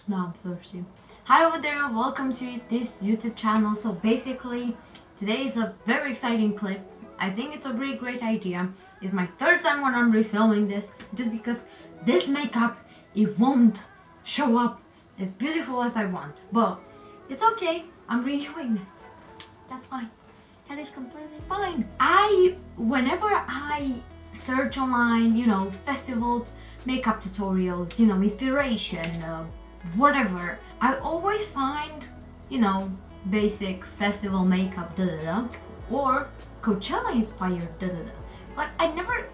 Now I'm thirsty. Hi over there, welcome to this YouTube channel. So basically, today is a very exciting clip. I think it's a really great idea. It's my third time when I'm refilming this, just because this makeup, it won't show up as beautiful as I want. But it's okay, I'm redoing this. That's fine. That is completely fine. Whenever I search online, festival makeup tutorials, inspiration, whatever, I always find, basic festival makeup, or Coachella inspired, But I never,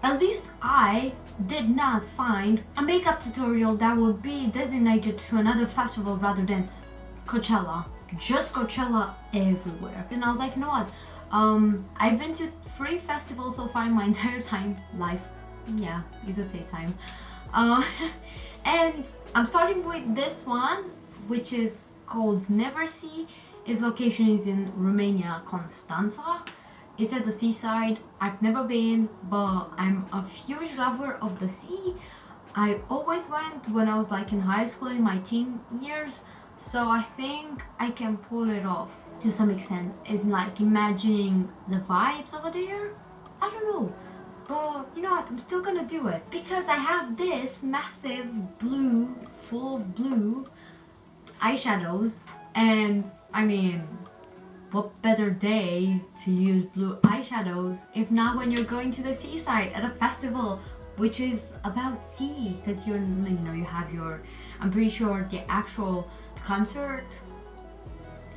at least I did not find a makeup tutorial that would be designated to another festival rather than Coachella. Just Coachella everywhere. And I was like, you know what? I've been to 3 festivals so far in my entire life. Yeah, you could say time. And I'm starting with this one, which is called Neversea. Its location is in Romania, Constanța. It's at the seaside. I've never been, but I'm a huge lover of the sea. I always went when I was like in high school in my teen years, so I think I can pull it off to some extent. It's like imagining the vibes over there. I don't know. But you know what, I'm still gonna do it because I have this massive blue, full of blue eyeshadows, and I mean, what better day to use blue eyeshadows if not when you're going to the seaside at a festival which is about sea, because you have your, I'm pretty sure the actual concert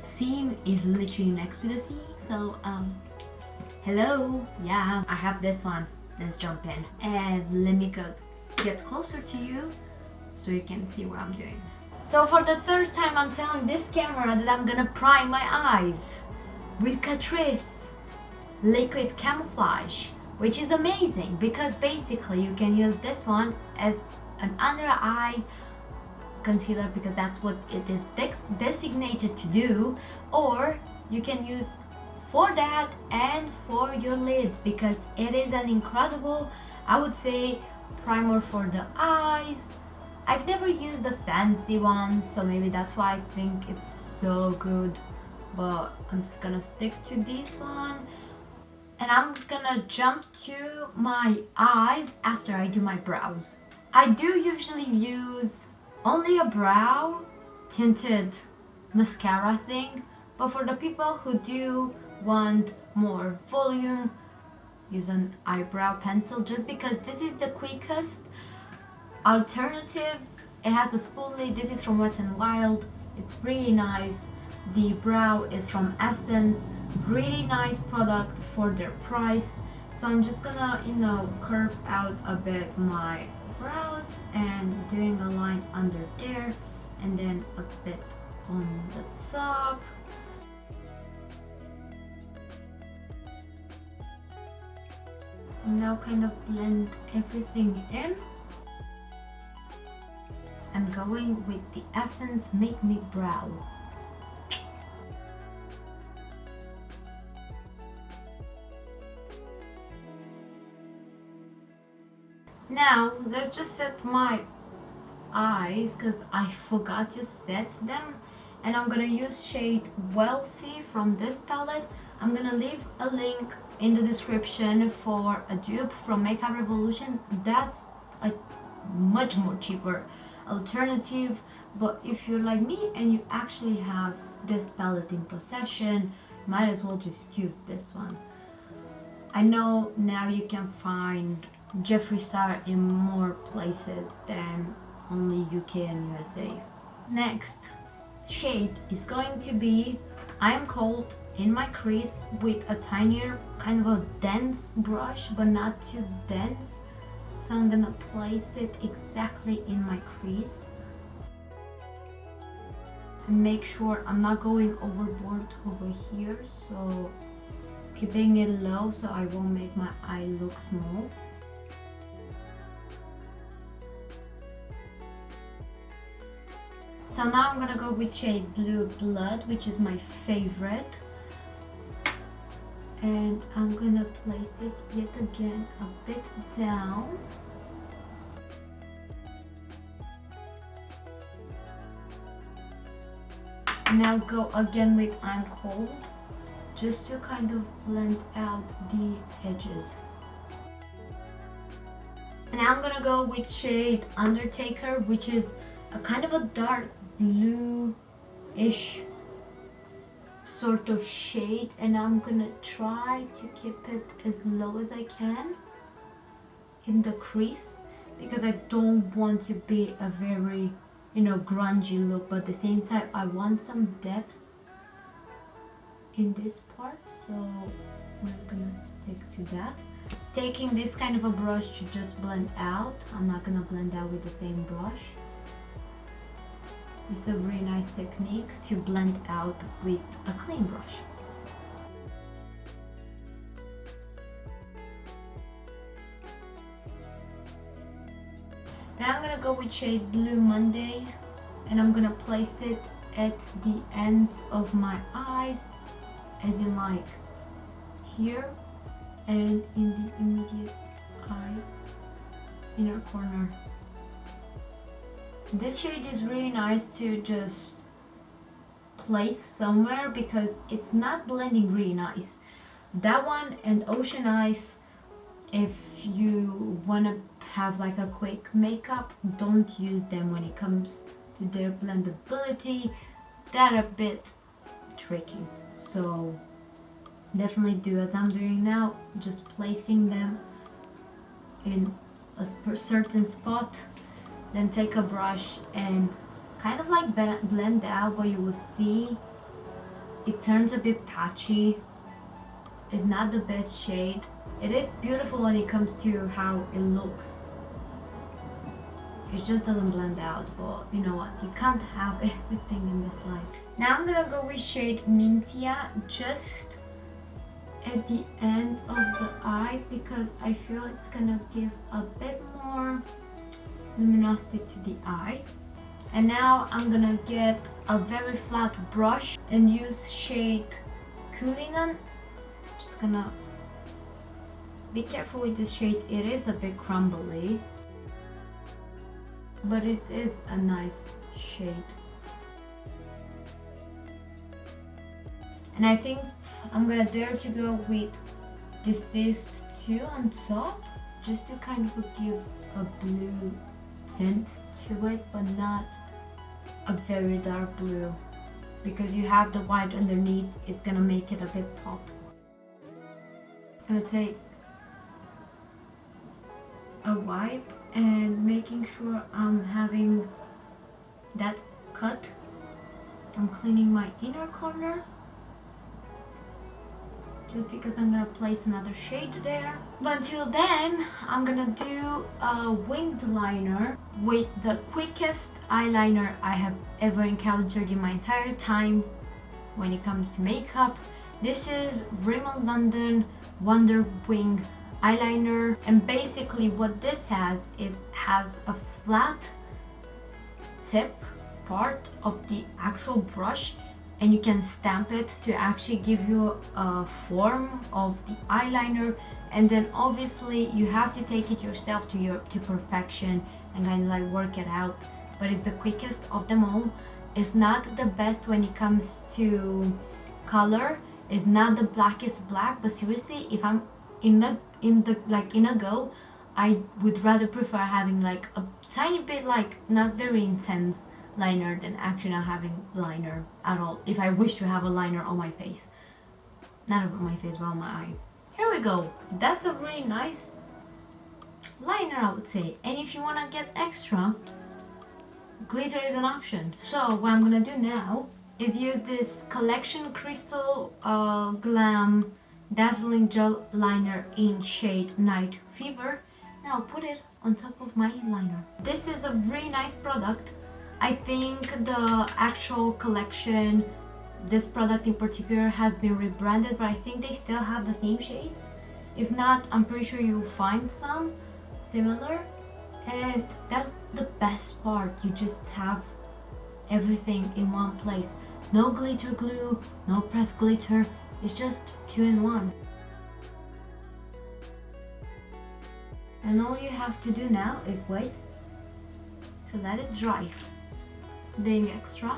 scene is literally next to the sea. So hello, yeah, I have this one. Let's jump in and let me get closer to you so you can see what I'm doing. So for the third time, I'm telling this camera that I'm gonna prime my eyes with Catrice liquid camouflage, which is amazing because basically you can use this one as an under eye concealer because that's what it is designated to do, or you can use for that and for your lids because it is an incredible, I would say, primer for the eyes. I've never used the fancy ones, so maybe that's why I think it's so good, but I'm just gonna stick to this one, and I'm gonna jump to my eyes after I do my brows. I do usually use only a brow tinted mascara thing, but for the people who do want more volume, use an eyebrow pencil just because this is the quickest alternative. It has a spool lid. This is from Wet n Wild. It's really nice. The brow is from Essence. Really nice products for their price. So I'm just gonna, curve out a bit my brows and doing a line under there and then a bit on the top. Now kind of blend everything in. I'm going with the Essence Make Me Brow. Now let's just set my eyes because I forgot to set them, and I'm gonna use shade Wealthy from this palette. I'm gonna leave a link in the description for a dupe from Makeup Revolution. That's a much more cheaper alternative, but if you're like me and you actually have this palette in possession, might as well just use this one. I know now you can find Jeffree Star in more places than only UK and USA. Next shade is going to be I Am Cold in my crease with a tinier, kind of a dense brush, but not too dense. So I'm gonna place it exactly in my crease. And make sure I'm not going overboard over here, so keeping it low so I won't make my eye look small. So now I'm gonna go with shade Blue Blood, which is my favorite. And I'm gonna place it yet again a bit down. Now go again with I'm Cold, just to kind of blend out the edges. And now I'm gonna go with shade Undertaker, which is a kind of a dark blue-ish sort of shade, and I'm gonna try to keep it as low as I can in the crease, because I don't want to be a very, you know, grungy look, but at the same time I want some depth in this part, so we're gonna stick to that. Taking this kind of a brush to just blend out. I'm not gonna blend out with the same brush. It's a really nice technique to blend out with a clean brush. Now I'm gonna go with shade Blue Monday, and I'm gonna place it at the ends of my eyes, as in like here and in the immediate eye inner corner. This shade is really nice to just place somewhere because it's not blending really nice. That one and Ocean Eyes, if you want to have like a quick makeup, don't use them when it comes to their blendability. They're a bit tricky, so definitely do as I'm doing now, just placing them in a certain spot, then take a brush and kind of like blend out, but you will see it turns a bit patchy. It's not the best shade. It is beautiful when it comes to how it looks. It just doesn't blend out, but you know what? You can't have everything in this life. Now I'm gonna go with shade Mintia, just at the end of the eye, because I feel it's gonna give a bit more luminosity to the eye. And now I'm gonna get a very flat brush and use shade Cullinan. Just gonna be careful with this shade. It is a bit crumbly, but it is a nice shade. And I think I'm gonna dare to go with Deceased 2 on top, just to kind of give a blue tint to it, but not a very dark blue, because you have the white underneath. It's gonna make it a bit pop. I'm gonna take a wipe and making sure I'm having that cut. I'm cleaning my inner corner, just because I'm gonna place another shade there. But until then, I'm gonna do a winged liner with the quickest eyeliner I have ever encountered in my entire time when it comes to makeup. This is Rimmel London Wonder Wing eyeliner, and basically what this has a flat tip part of the actual brush, and you can stamp it to actually give you a form of the eyeliner, and then obviously you have to take it yourself to perfection and kind of like work it out. But it's the quickest of them all. It's not the best when it comes to color. It's not the blackest black, but seriously, if I'm in a go, I would rather prefer having like a tiny bit like not very intense liner than actually not having liner at all, if I wish to have a liner on my face. Not on my face, but on my eye. Here we go. That's a really nice liner, I would say. And if you want to get extra, glitter is an option. So what I'm gonna do now is use this Collection Crystal Glam Dazzling Gel Liner in shade Night Fever. Now I'll put it on top of my liner. This is a really nice product. I think the actual collection, this product in particular, has been rebranded, but I think they still have the same shades. If not, I'm pretty sure you'll find some similar. And that's the best part. You just have everything in one place. No glitter glue, no pressed glitter. It's just 2-in-1. And all you have to do now is wait to let it dry. Being extra,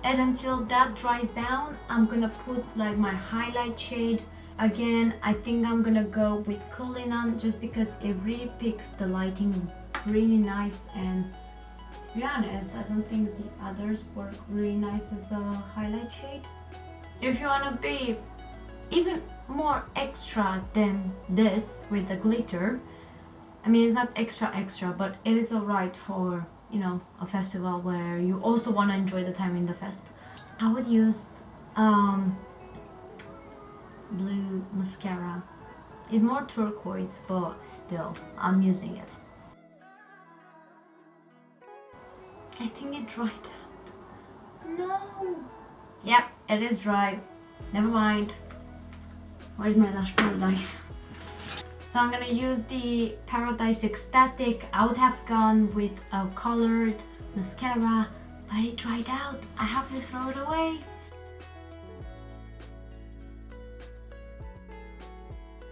And until that dries down, I'm gonna put like my highlight shade. Again, I think I'm gonna go with Cooling On just because it really picks the lighting really nice, and to be honest, I don't think the others work really nice as a highlight shade. If you wanna be even more extra than this with the glitter, I mean, it's not extra, but it is alright for, you know, a festival where you also want to enjoy the time in the fest. I would use blue mascara. It's more turquoise, but still, I'm using it. I think it dried out. No! Yep, it is dry. Never mind. Where's my Lash Paradise? So I'm gonna use the Paradise Ecstatic. I would have gone with a colored mascara, but it dried out. I have to throw it away.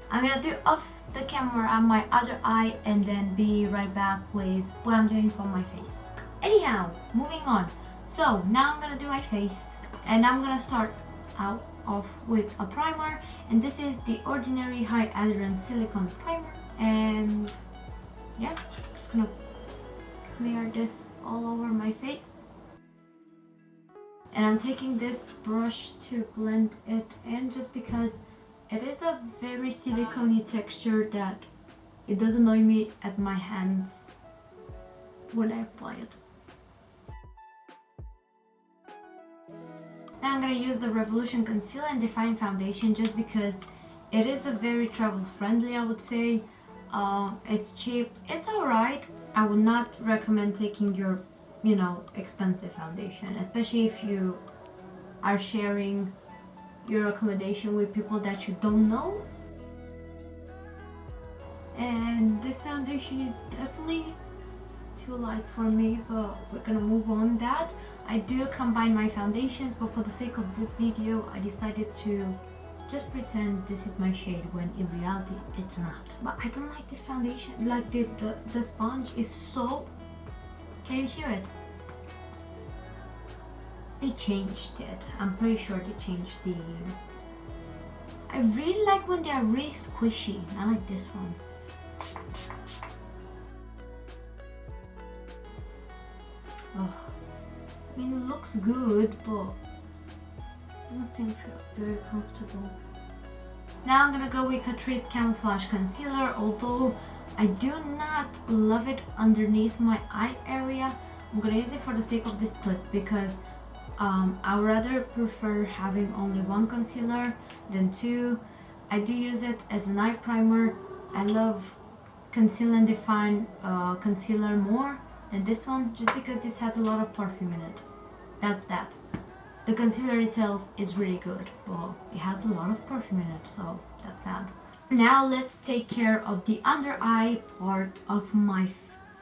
I'm gonna do off the camera on my other eye and then be right back with what I'm doing for my face. Anyhow, moving on. So now I'm gonna do my face, and I'm gonna start out off with a primer, and this is the Ordinary High Adherence Silicone Primer, and yeah, I'm just gonna smear this all over my face. And I'm taking this brush to blend it in just because it is a very silicone-y texture that it does annoy me at my hands when I apply it. Now I'm going to use the Revolution Concealer and Define Foundation just because it is a very travel friendly, I would say. It's cheap, it's alright. I would not recommend taking your, you know, expensive foundation, especially if you are sharing your accommodation with people that you don't know. And this foundation is definitely too light for me, but we're gonna move on that. I do combine my foundations, but for the sake of this video, I decided to just pretend this is my shade when in reality it's not. But I don't like this foundation, like the sponge is so... Can you hear it? They changed it. I'm pretty sure they changed the... I really like when they are really squishy, not like this one. Oh, I mean, it looks good, but it doesn't seem very comfortable. Now I'm gonna go with Catrice Camouflage Concealer, although I do not love it underneath my eye area. I'm gonna use it for the sake of this clip because I would rather prefer having only one concealer than two. I do use it as an eye primer. I love Conceal and Define concealer more than this one just because this has a lot of perfume in it. That's that. The concealer itself is really good, but it has a lot of perfume in it, so that's sad. Now let's take care of the under eye part of my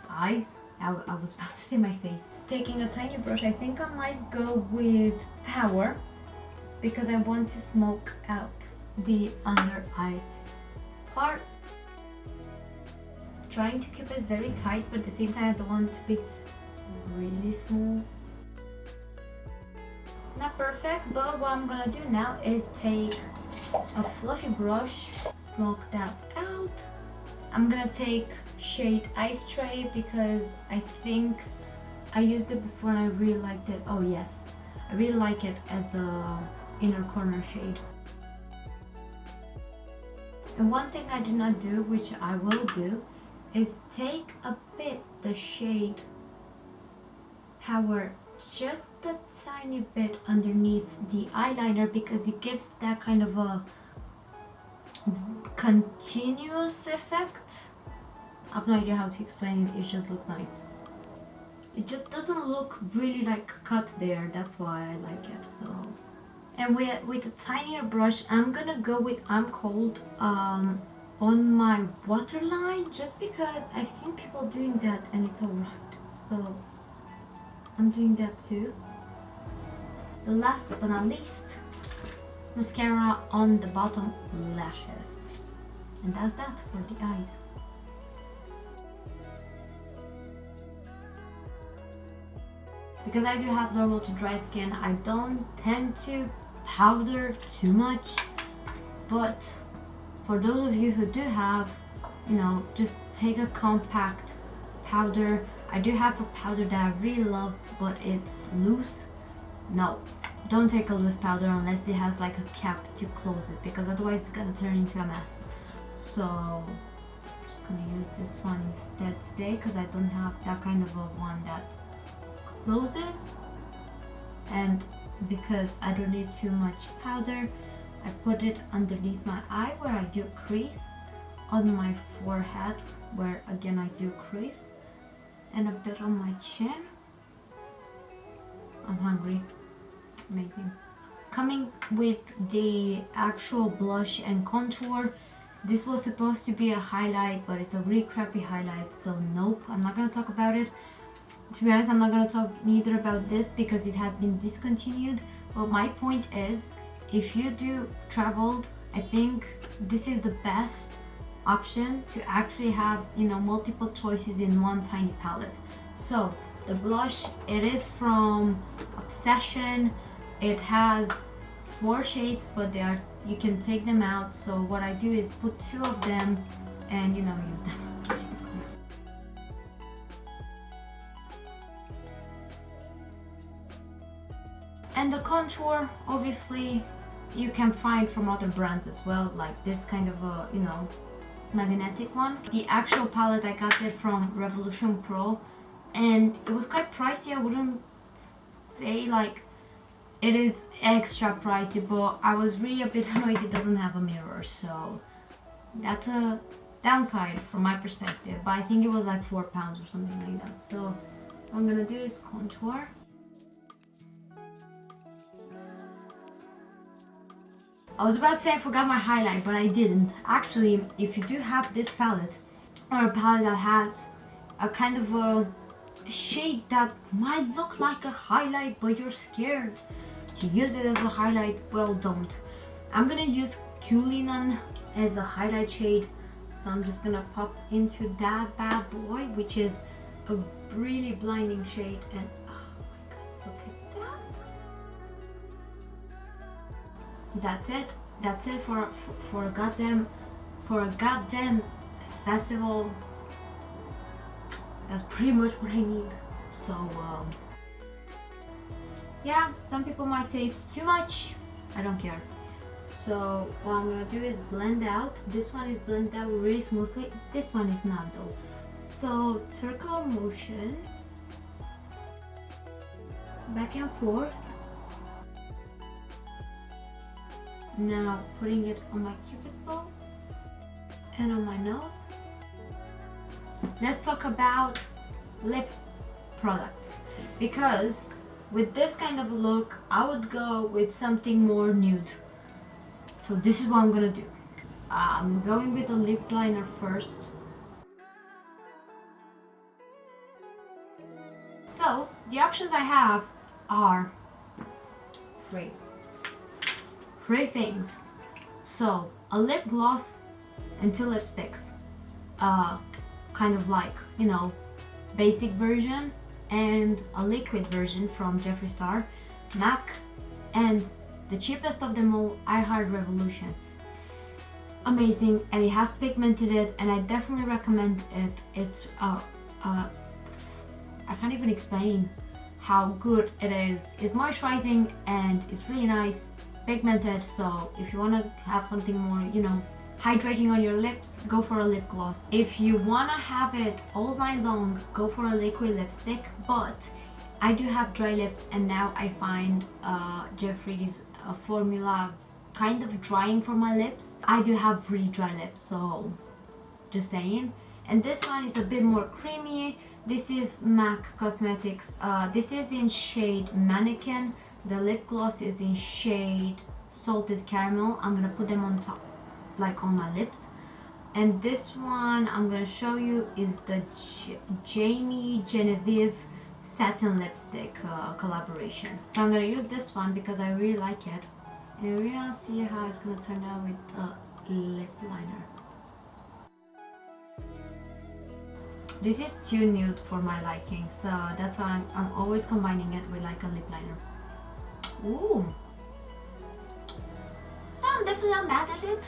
eyes. I was about to say my face. Taking a tiny brush, I think I might go with Power because I want to smoke out the under eye part. Trying to keep it very tight, but at the same time I don't want it to be really small. Not perfect, but what I'm gonna do now is take a fluffy brush, smoke that out. I'm gonna take shade Ice Tray because I think I used it before and I really liked it. Oh yes, I really like it as a inner corner shade. And one thing I did not do, which I will do, is take a bit the shade Power, just a tiny bit underneath the eyeliner because it gives that kind of a continuous effect. I have no idea how to explain it, it just looks nice. It just doesn't look really like cut there, that's why I like it. So, and with a tinier brush, I'm gonna go with I'm Cold on my waterline just because I've seen people doing that and it's alright. So I'm doing that too. The last but not least, mascara on the bottom lashes. And that's that for the eyes. because I do have normal to dry skin, I don't tend to powder too much. But for those of you who do have, you know, just take a compact powder. I do have a powder that I really love, but it's loose. No, don't take a loose powder unless it has like a cap to close it, because otherwise it's gonna turn into a mess. So I'm just gonna use this one instead today, because I don't have that kind of a one that closes, and because I don't need too much powder, I put it underneath my eye where I do crease, on my forehead where again I do crease, and a bit on my chin. I'm hungry. Amazing. Coming with the actual blush and contour. This was supposed to be a highlight, but it's a really crappy highlight, so nope, I'm not gonna talk about it. To be honest, I'm not gonna talk neither about this because it has been discontinued. But my point is, if you do travel, I think this is the best option to actually have, you know, multiple choices in one tiny palette. So the blush, it is from Obsession. It has 4 shades, but they are, you can take them out. So what I do is put 2 of them and, you know, use them basically. And the contour, obviously, you can find from other brands as well, like this kind of a, you know, magnetic one. The actual palette, I got it from Revolution Pro, and it was quite pricey. I wouldn't say like it is extra pricey, but I was really a bit annoyed it doesn't have a mirror, so that's a downside from my perspective. But I think it was like £4 or something like that. So what I'm gonna do is contour. I was about to say I forgot my highlight, but I didn't. Actually, if you do have this palette, or a palette that has a kind of a shade that might look like a highlight, but you're scared to use it as a highlight, well, don't. I'm gonna use Cullinan as a highlight shade, so I'm just gonna pop into that bad boy, which is a really blinding shade, and oh my god, look at that. That's it. That's it for a goddamn festival. That's pretty much what I need. So yeah, some people might say it's too much. I don't care. So what I'm gonna do is blend out. This one is blended out really smoothly. This one is not though. So circular motion, back and forth. Now putting it on my cupid's bow and on my nose. Let's talk about lip products, because with this kind of look I would go with something more nude. So this is what I'm gonna do. I'm going with a lip liner first. So the options I have are three things. So a lip gloss and 2 lipsticks, kind of like, you know, basic version, and a liquid version from Jeffree Star, MAC, and the cheapest of them all, I Heart Revolution. Amazing, and it has pigmented it, and I definitely recommend it. It's I can't even explain how good it is. It's moisturizing and it's really nice, pigmented. So if you want to have something more, you know, hydrating on your lips, go for a lip gloss. If you want to have it all night long, go for a liquid lipstick. But I do have dry lips, and now I find Jeffree's formula kind of drying for my lips. I do have really dry lips, so just saying. And this one is a bit more creamy. This is MAC Cosmetics. This is in shade Mannequin. The lip gloss is in shade Salted Caramel. I'm gonna put them on top, like on my lips. And this one I'm gonna show you is the Jamie Genevieve Satin Lipstick collaboration. So I'm gonna use this one because I really like it. And I really wanna see how it's gonna turn out with a lip liner. This is too nude for my liking, so that's why I'm always combining it with like a lip liner. Ooh. No, I'm definitely not mad at it.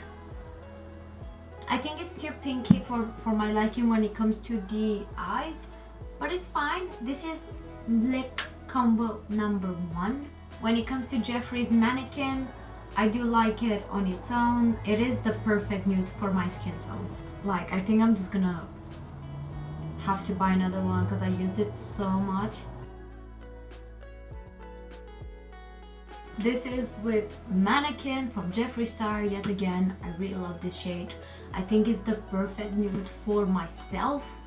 I think it's too pinky for my liking when it comes to the eyes, but it's fine. This is lip combo number 1. When it comes to Jeffree's Mannequin, I do like it on its own. It is the perfect nude for my skin tone. Like, I think I'm just gonna have to buy another one because I used it so much. This is with Mannequin from Jeffree Star yet again. I really love this shade. I think it's the perfect nude for myself.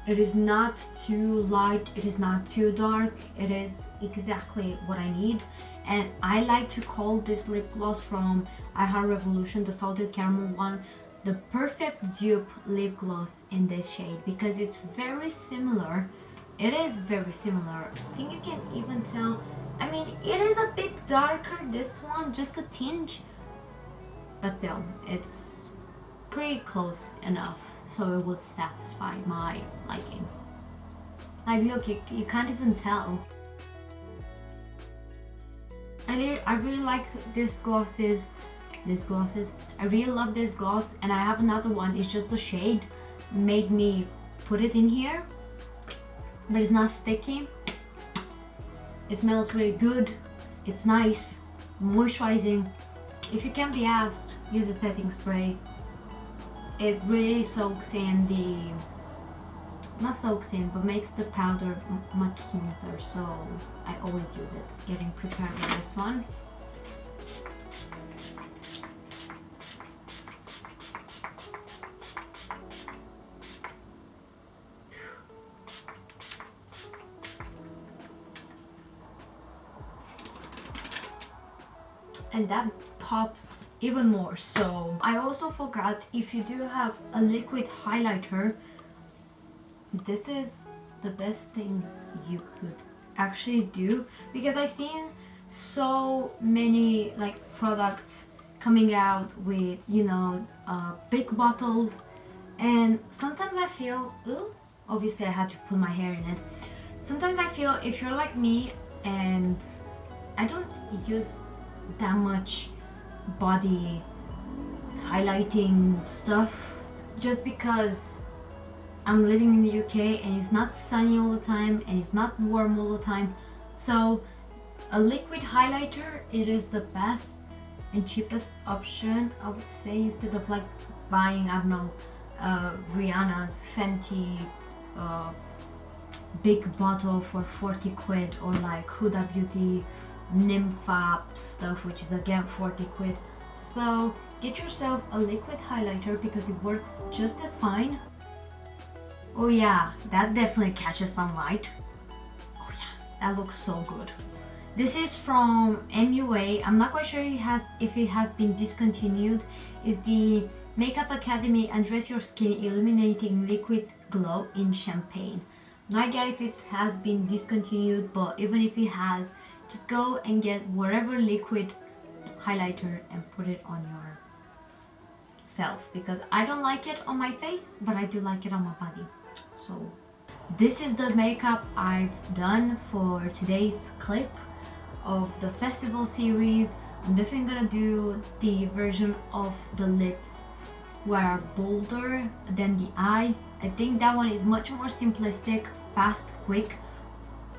It is not too light, it is not too dark. It is exactly what I need. And I like to call this lip gloss from I Heart Revolution, the salted caramel one, the perfect dupe lip gloss in this shade because it's very similar. It is very similar. I think you can even tell. I mean, it is a bit darker, this one, just a tinge, but still, it's pretty close enough so it will satisfy my liking. Like, look, you can't even tell. I really like these glosses. I really love this gloss, and I have another one. It's just the shade made me put it in here, but it's not sticky. It smells really good. It's nice, moisturizing. If you can be asked, use a setting spray. It really soaks in not soaks in, but makes the powder much smoother. So I always use it. Getting prepared for this one. And that pops even more. So I also forgot, if you do have a liquid highlighter, this is the best thing you could actually do, because I've seen so many like products coming out with, you know, big bottles, and sometimes I feel, ooh, obviously I had to put my hair in it. Sometimes I feel if you're like me and I don't use that much body highlighting stuff, just because I'm living in the UK and it's not sunny all the time and it's not warm all the time. So a liquid highlighter, it is the best and cheapest option, I would say, instead of like buying, I don't know, Rihanna's Fenty big bottle for 40 quid, or like Huda Beauty Nympha stuff, which is again 40 quid. So get yourself a liquid highlighter because it works just as fine. Oh yeah, that definitely catches sunlight. Oh yes, that looks so good. This is from MUA. I'm not quite sure if it has been discontinued. It's the Makeup Academy Undress Your Skin Illuminating Liquid Glow in Champagne. No idea if it has been discontinued, but even if it has, just go and get whatever liquid highlighter and put it on yourself, because I don't like it on my face, but I do like it on my body. So this is the makeup I've done for today's clip of the festival series. I'm definitely gonna do the version of the lips where are bolder than the eye. I think that one is much more simplistic, fast, quick.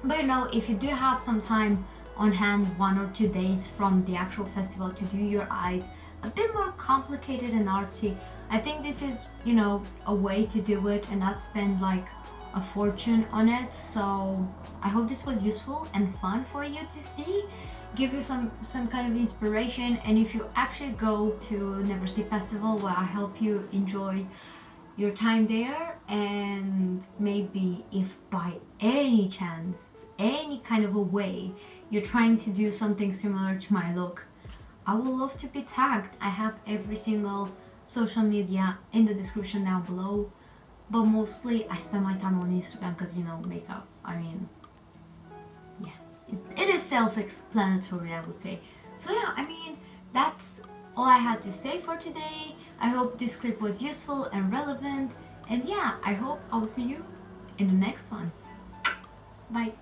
But you know, if you do have some time on hand, 1 or 2 days from the actual festival, to do your eyes a bit more complicated and artsy, I think this is, you know, a way to do it and not spend like a fortune on it. So I hope this was useful and fun for you to see, give you some kind of inspiration. And if you actually go to Neversea Festival, where I help you enjoy your time there, and maybe if by any chance, any kind of a way, you're trying to do something similar to my look, I would love to be tagged. I have every single social media in the description down below, but mostly I spend my time on Instagram because, you know, makeup, I mean, yeah, it is self-explanatory, I would say. So yeah, I mean, that's all I had to say for today. I hope this clip was useful and relevant, and yeah, I hope I will see you in the next one. Bye.